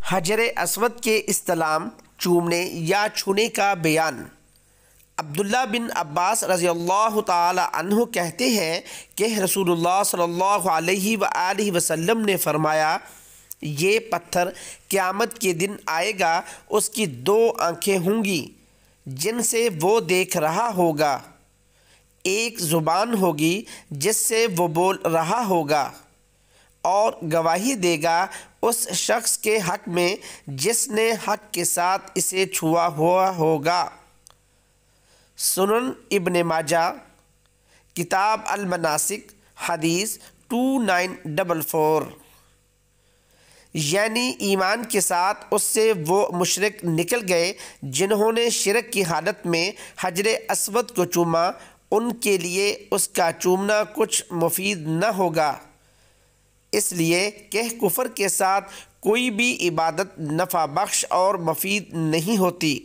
حجر اسود کے استلام، چومنے یا چھونے کا بیان۔ عبداللہ بن عباس رضی اللہ تعالی عنہ کہتے ہیں کہ رسول اللہ صلی اللہ علیہ وآلہ وسلم نے فرمایا، یہ پتھر قیامت کے دن آئے گا، اس کی 2 آنکھیں ہوں گی جن سے وہ دیکھ رہا ہوگا، ایک زبان ہوگی جس سے وہ بول رہا ہوگا، اور گواہی دے گا اس شخص کے حق میں جس نے حق کے ساتھ اسے چھوا ہوا ہوگا۔ سنن ابن ماجہ، کتاب المناسک، حدیث 2944۔ یعنی ایمان کے ساتھ اس سے وہ مشرک نکل گئے جنہوں نے شرک کی حالت میں حجر اسود کو چوما، ان کے لیے اس کا چومنا کچھ مفید نہ ہوگا، اس لیے کہ کفر کے ساتھ کوئی بھی عبادت نفع بخش اور مفید نہیں ہوتی۔